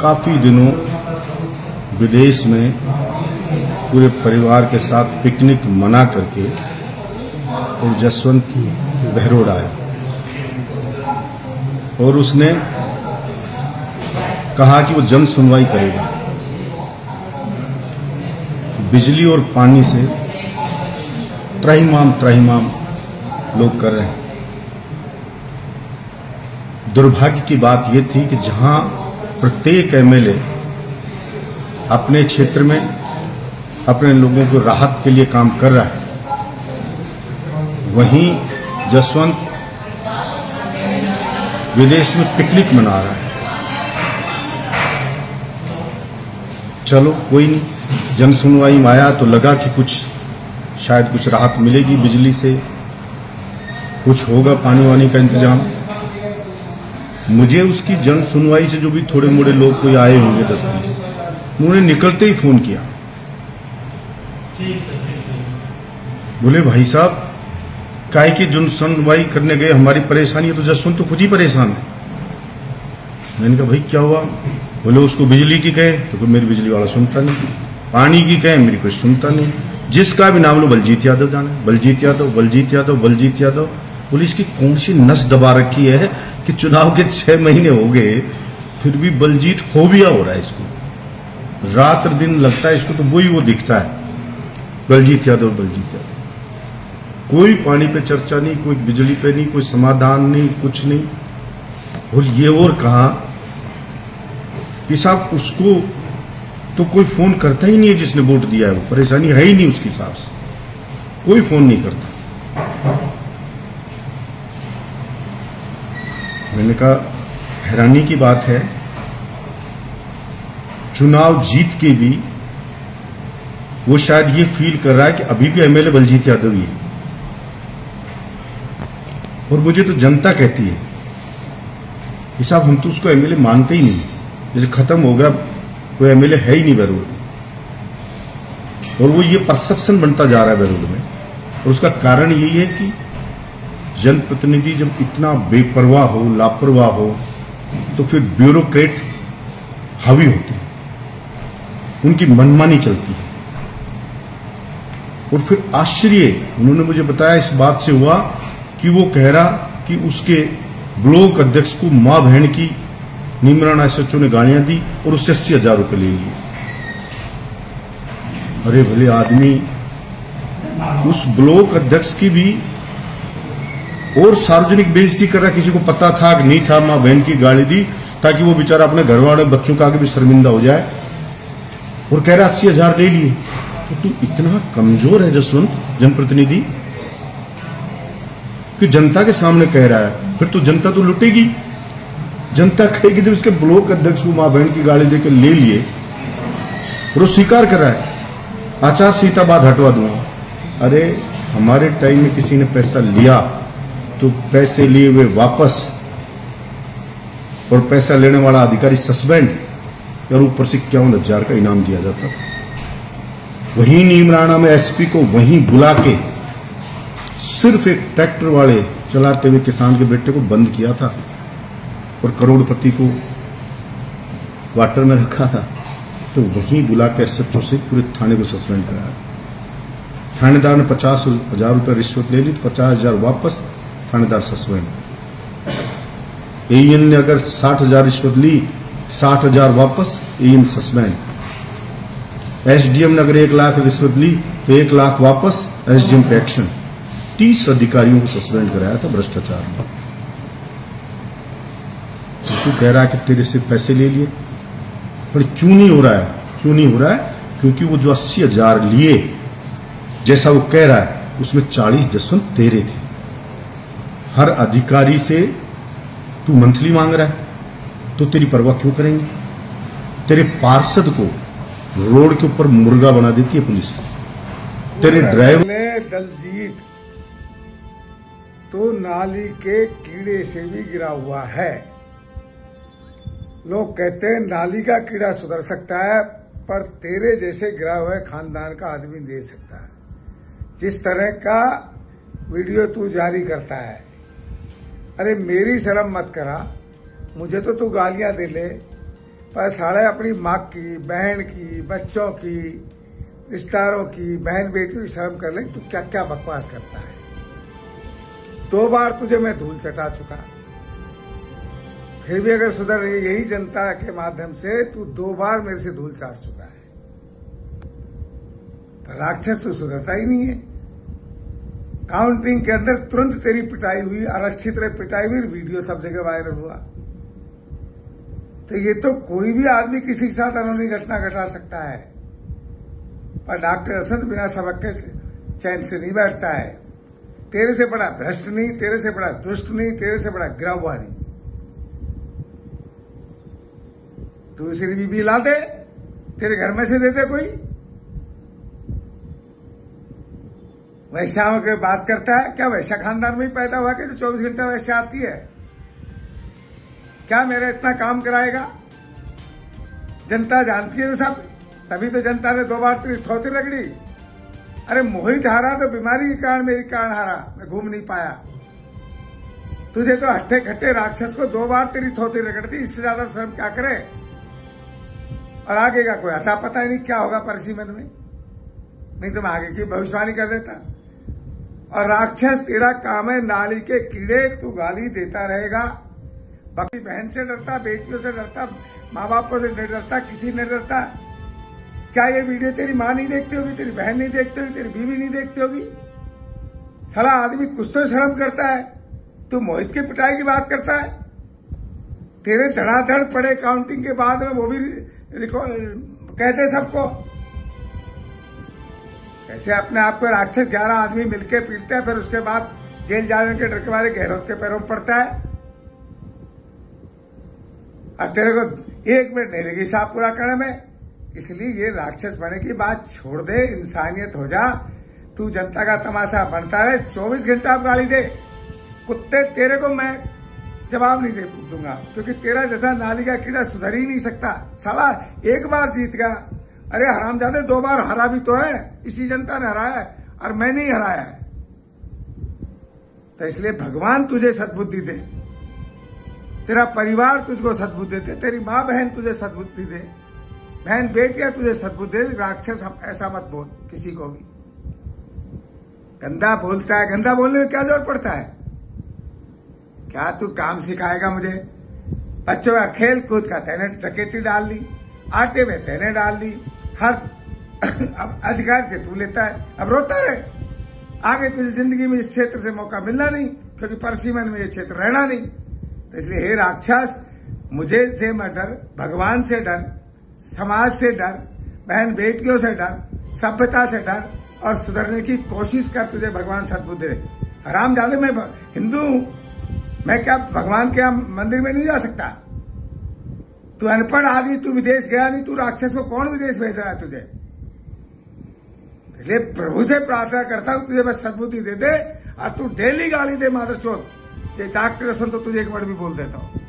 काफी दिनों विदेश में पूरे परिवार के साथ पिकनिक मना करके और जसवंत बहरोड आया और उसने कहा कि वो जन सुनवाई करेगा। बिजली और पानी से त्राहिमाम लोग कर रहे हैं। दुर्भाग्य की बात यह थी कि जहां प्रत्येक एमएलए अपने क्षेत्र में अपने लोगों को राहत के लिए काम कर रहा है, वहीं जसवंत विदेश में पिकनिक मना रहा है। चलो कोई नहीं, जन सुनवाई में आया तो लगा कि शायद कुछ राहत मिलेगी, बिजली से कुछ होगा, पानी वानी का इंतजाम। मुझे उसकी जन सुनवाई से जो भी थोड़े मोड़े लोग कोई आए होंगे 10-20, उन्होंने निकलते ही फोन किया, बोले भाई साहब काहे की जन सुनवाई करने गए, हमारी परेशानी है। तो जसवंत तो खुद ही परेशान है। मैंने कहा भाई क्या हुआ? बोले उसको बिजली की कहे तो मेरी बिजली वाला सुनता नहीं, पानी की कहे मेरी कोई सुनता नहीं, जिसका भी नाम लो बलजीत यादव जाना, बलजीत यादव। बोले इसकी कौन सी नस दबा रखी है कि चुनाव के 6 महीने हो गए फिर भी बलजीत फोबिया हो रहा है इसको, रात दिन लगता है इसको तो वो दिखता है, बलजीत यादव। कोई पानी पे चर्चा नहीं, कोई बिजली पे नहीं, कोई समाधान नहीं, कुछ नहीं। और ये और कहा कि साहब उसको तो कोई फोन करता ही नहीं है जिसने वोट दिया है, वो परेशानी है ही नहीं उसके हिसाब से, कोई फोन नहीं करता। मैंने कहा हैरानी की बात है, चुनाव जीत के भी वो शायद ये फील कर रहा है कि अभी भी एमएलए बलजीत यादव ही है। और मुझे तो जनता कहती है कि साहब हम तो उसको एमएलए मानते ही नहीं, जैसे खत्म हो गया, कोई एमएलए है ही नहीं बहरोड। और वो ये परसेप्शन बनता जा रहा है बहरोड में। और उसका कारण यही है कि जनप्रतिनिधि जब इतना बेपरवाह हो, लापरवाह हो, तो फिर ब्यूरोक्रेट हावी होते हैं, उनकी मनमानी चलती है। और फिर आश्चर्य उन्होंने मुझे बताया इस बात से हुआ कि वो कह रहा कि उसके ब्लॉक अध्यक्ष को मां बहन की निमराना एसएचओ ने गालियां दी और उससे 80,000 रुपए ले लिए। अरे भले आदमी, उस ब्लॉक अध्यक्ष की भी और सार्वजनिक बेइज्जती कर रहा, किसी को पता था कि नहीं था, मां बहन की गाली दी ताकि वो बेचारा अपने घर वाले बच्चों का आगे भी शर्मिंदा हो जाए, और कह रहा 80,000 ले लिए। तो तू इतना कमजोर है जसवंत जनप्रतिनिधि कि जनता के सामने कह रहा है, फिर तो जनता तो लुटेगी। जनता कहेगी जब उसके ब्लॉक अध्यक्ष को मां बहन की गाली देकर ले लिए और वो स्वीकार कर रहा है, आचार संहिता बाद हटवा दूंगा। अरे हमारे टाइम में किसी ने पैसा लिया तो पैसे लिए हुए वापस, और पैसा लेने वाला अधिकारी सस्पेंड, और ऊपर से 51,000 का इनाम दिया जाता। वहीं नीमराना में एसपी को वहीं बुला के सिर्फ एक ट्रैक्टर वाले चलाते हुए किसान के बेटे को बंद किया था और करोड़पति को क्वार्टर में रखा था। तो वहीं बुला के एसएचओ से पूरे थाने को सस्पेंड कराया। थानेदार ने 50,000 रुपए रिश्वत ले ली, 50,000 वापस, थानेदार सस्पेंड। एएन ने अगर 60,000 रिश्वत ली, 60,000 वापस, एएन सस्पेंड। एसडीएम ने अगर 1 लाख रिश्वत ली तो 1 लाख वापस, एसडीएम पे एक्शन। 30 अधिकारियों को सस्पेंड कराया था भ्रष्टाचार में। तू कह रहा है कि तेरे से पैसे ले लिए, पर क्यों नहीं हो रहा है? क्योंकि वो जो 80,000 लिए, जैसा वो कह रहा है, उसमें 40 जसवंत तेरे थे। हर अधिकारी से तू मंथली मांग रहा है, तो तेरी परवाह क्यों करेंगे? तेरे पार्षद को रोड के ऊपर मुर्गा बना देती है पुलिस। तेरे ड्राइवर ने दलजीत तो नाली के कीड़े से भी गिरा हुआ है। लोग कहते हैं नाली का कीड़ा सुधर सकता है, पर तेरे जैसे गिरा हुए खानदान का आदमी दे सकता है। जिस तरह का वीडियो तू जारी करता है, अरे मेरी शर्म मत करा, मुझे तो तू गालियां दे ले, पर साले अपनी माँ की, बहन की, बच्चों की, रिश्तेदारों की, बहन बेटियों की शर्म कर ले। तू क्या क्या बकवास करता है। 2 बार तुझे मैं धूल चटा चुका, फिर भी अगर सुधर रही, यही जनता के माध्यम से तू 2 बार मेरे से धूल चाट चुका है। पर राक्षस तो सुधरता ही नहीं है। काउंटिंग के अंदर तुरंत तेरी पिटाई हुई, आरक्षित तरह पिटाई हुई, वीडियो सब जगह वायरल हुआ। तो ये तो कोई भी आदमी किसी के साथ अनहोनी घटना घटा सकता है, पर डॉक्टर असद बिना सबक के चैन से नहीं बैठता है। तेरे से बड़ा भ्रष्ट नहीं, तेरे से बड़ा दुष्ट नहीं, तेरे से बड़ा गिरा हुआ नहीं। दूसरी बीबी ला दे, तेरे घर में से दे दे कोई। वैश्याओं की बात करता है, क्या वैश्या खानदान में ही पैदा हुआ कि जो 24 घंटा वैश्या आती है? क्या मेरा इतना काम कराएगा? जनता जानती है तो सब, तभी तो जनता ने 2 बार तेरी थोती रगड़ी। अरे मोहित हारा तो बीमारी के कारण, मेरी कारण हारा, मैं घूम नहीं पाया। तुझे तो हट्टे खट्टे राक्षस को 2 बार तेरी थोती रगड़ दी, इससे ज्यादा शर्म क्या करे? और आगे का कोई अता पता ही नहीं क्या होगा परसीमन में, नहीं तो मैं आगे की भविष्यवाणी कर देता। और राक्षस तेरा काम है नाली के कीड़े, तू गाली देता रहेगा। बाकी बहन से डरता, बेटियों से डरता, माँ बापों से नहीं डरता, किसी ने डरता। क्या ये वीडियो तेरी माँ नहीं देखती होगी, तेरी बहन नहीं देखती होगी, तेरी बीवी नहीं देखती होगी? साला आदमी कुछ तो शर्म करता है। तू मोहित की पिटाई की बात करता है। तेरे धड़ाधड़ पड़े काउंटिंग के बाद में, वो भी कहते सबको। कैसे अपने आप को राक्षस 11 आदमी मिलकर पीटते हैं, फिर उसके बाद जेल जाने के डर के मारे गहलोत के पैरों में पड़ता है। अब तेरे को 1 मिनट नहीं लगी हिसाब पूरा करने में। इसलिए ये राक्षस बने की बात छोड़ दे, इंसानियत हो जा। तू जनता का तमाशा बनता रहे, 24 घंटा आप गाली दे। कुत्ते तेरे को मैं जवाब नहीं दे दूंगा, क्योंकि तेरा जैसा नाली का कीड़ा सुधर ही नहीं सकता। साला 1 बार जीत गया, अरे हरामजादे 2 बार हरा भी तो है, इसी जनता ने हराया है और मैंने ही हराया है। तो इसलिए भगवान तुझे सद्बुद्धि दे, तेरा परिवार तुझको सद्बुद्धि दे, तेरी माँ बहन तुझे सद्बुद्धि दे, बहन बेटियां तुझे सद्बुद्धि दे। राक्षस ऐसा मत बोल किसी को भी। गंदा बोलता है, गंदा बोलने में क्या जरूरत पड़ता है? क्या तू काम सिखाएगा मुझे? बच्चों का खेल कूद का तैने डकैती डाल ली, आटे में तैने डाल ली, हर अब अधिकार से तू लेता है। अब रोता रहे, आगे तुझे जिंदगी में इस क्षेत्र से मौका मिलना नहीं, क्योंकि परसीमन में ये क्षेत्र रहना नहीं। तो इसलिए हे राक्षस, मुझे से मत डर, भगवान से डर, समाज से डर, बहन बेटियों से डर, सभ्यता से डर और सुधरने की कोशिश कर। तुझे भगवान सद्बुद्धि दे। हरामजादे, मैं हिंदू हूं, मैं क्या भगवान के मंदिर में नहीं जा सकता? तू अनपढ़ आदमी, तू विदेश गया नहीं, तू राक्षस को कौन विदेश भेज रहा है तुझे? इसलिए प्रभु से प्रार्थना करता हूं तुझे बस सद्बुद्धि दे दे। और तू डेली गाली दे मादरचोद। ये डॉक्टर तो तुझे 1 वर्ड भी बोल देता हूं।